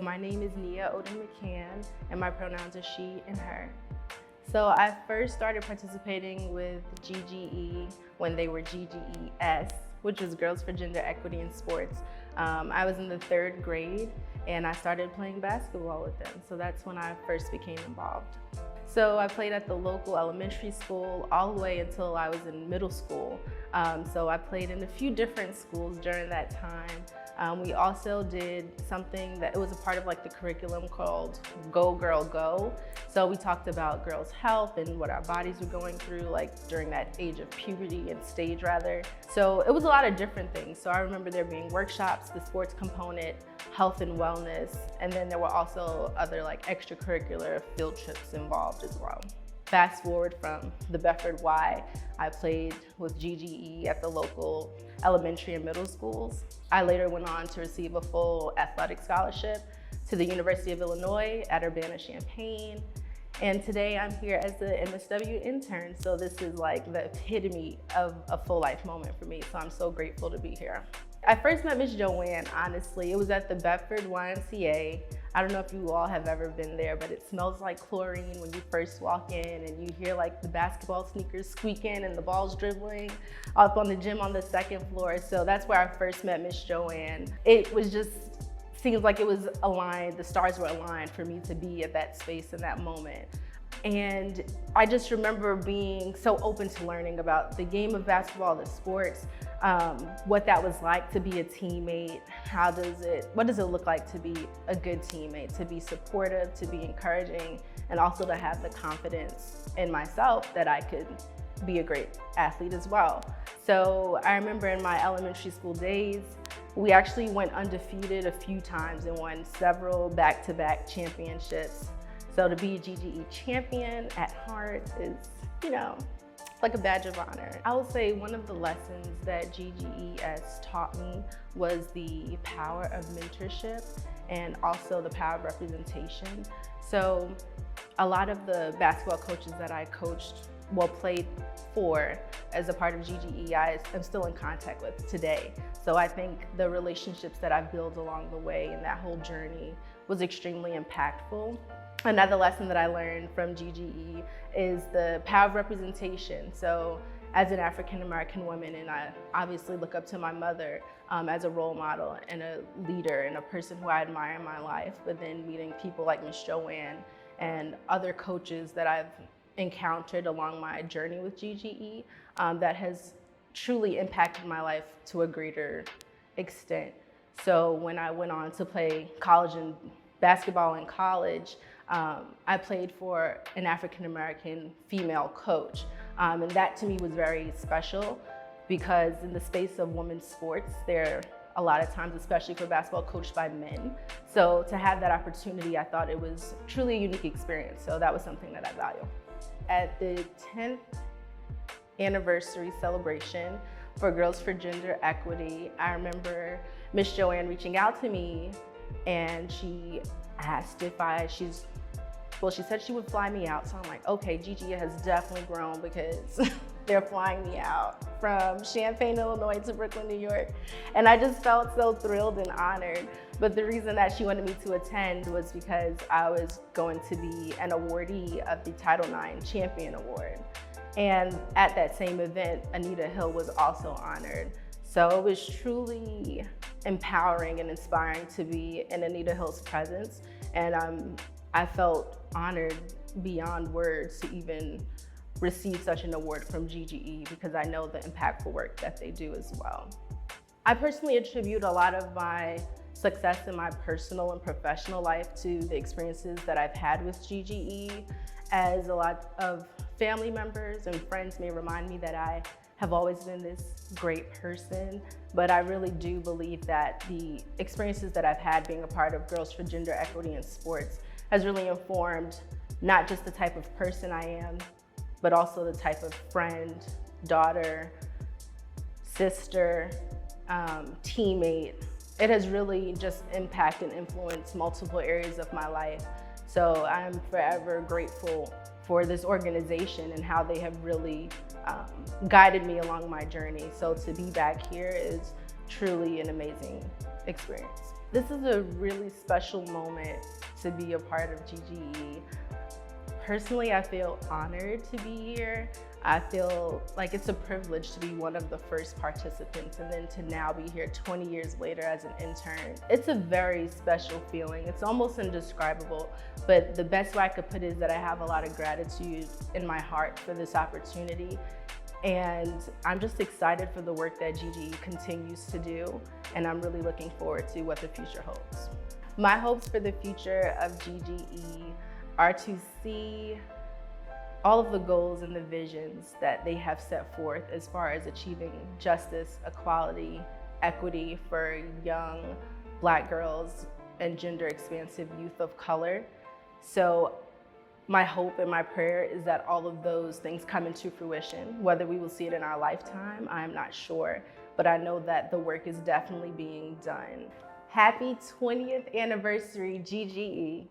my name is Nia Odin McCann, and my pronouns are she and her. So I first started participating with GGE when they were GGES, which was Girls for Gender Equity in Sports. I was in the 3rd grade and I started playing basketball with them. So that's when I first became involved. So I played at the local elementary school all the way until I was in middle school. So I played in a few different schools during that time. We also did something that it was a part of like the curriculum called Go Girl Go. So we talked about girls' health and what our bodies were going through like during that age of puberty and stage rather. So it was a lot of different things. So I remember there being workshops, the sports component, health and wellness, and then there were also other like extracurricular field trips involved as well. Fast forward from the Bedford Y, I played with GGE at the local elementary and middle schools. I later went on to receive a full athletic scholarship to the University of Illinois at Urbana-Champaign. And today I'm here as the MSW intern. So this is like the epitome of a full life moment for me. So I'm so grateful to be here. I first met Miss Joanne, honestly. It was at the Bedford YMCA. I don't know if you all have ever been there, but it smells like chlorine when you first walk in and you hear like the basketball sneakers squeaking and the balls dribbling up on the gym on the 2nd floor. So that's where I first met Miss Joanne. It was just, seems like it was aligned, the stars were aligned for me to be at that space in that moment. And I just remember being so open to learning about the game of basketball, the sports, what that was like to be a teammate. What does it look like to be a good teammate, to be supportive, to be encouraging, and also to have the confidence in myself that I could be a great athlete as well. So I remember in my elementary school days, we actually went undefeated a few times and won several back-to-back championships. So to be a GGE champion at heart is, like a badge of honor. I would say one of the lessons that GGES taught me was the power of mentorship and also the power of representation. So a lot of the basketball coaches that I played for as a part of GGE, I am still in contact with today. So I think the relationships that I've built along the way and that whole journey was extremely impactful. Another lesson that I learned from GGE is the power of representation. So as an African-American woman, and I obviously look up to my mother as a role model and a leader and a person who I admire in my life, but then meeting people like Miss Joanne and other coaches that I've encountered along my journey with GGE that has truly impacted my life to a greater extent. So when I went on to play college and basketball in college, I played for an African-American female coach. And that to me was very special because in the space of women's sports, there are a lot of times, especially for basketball, coached by men. So to have that opportunity, I thought it was truly a unique experience. So that was something that I value. At the 10th anniversary celebration for Girls for Gender Equity, I remember Miss Joanne reaching out to me and she asked if she said she would fly me out. So I'm like, okay, GGE has definitely grown because they're flying me out from Champaign, Illinois to Brooklyn, New York. And I just felt so thrilled and honored. But the reason that she wanted me to attend was because I was going to be an awardee of the Title IX Champion Award. And at that same event, Anita Hill was also honored. So it was truly empowering and inspiring to be in Anita Hill's presence. And I felt honored beyond words to even receive such an award from GGE because I know the impactful work that they do as well. I personally attribute a lot of my success in my personal and professional life to the experiences that I've had with GGE, as a lot of family members and friends may remind me that I have always been this great person, but I really do believe that the experiences that I've had being a part of Girls for Gender Equity in Sports has really informed not just the type of person I am, but also the type of friend, daughter, sister, teammate. It has really just impacted and influenced multiple areas of my life. So I'm forever grateful for this organization and how they have really guided me along my journey. So to be back here is truly an amazing experience. This is a really special moment to be a part of GGE. Personally, I feel honored to be here. I feel like it's a privilege to be one of the first participants and then to now be here 20 years later as an intern. It's a very special feeling. It's almost indescribable, but the best way I could put it is that I have a lot of gratitude in my heart for this opportunity. And I'm just excited for the work that GGE continues to do, and I'm really looking forward to what the future holds. My hopes for the future of GGE are to see all of the goals and the visions that they have set forth as far as achieving justice, equality, equity for young Black girls and gender expansive youth of color. So my hope and my prayer is that all of those things come into fruition. Whether we will see it in our lifetime, I'm not sure, but I know that the work is definitely being done. Happy 20th anniversary, GGE.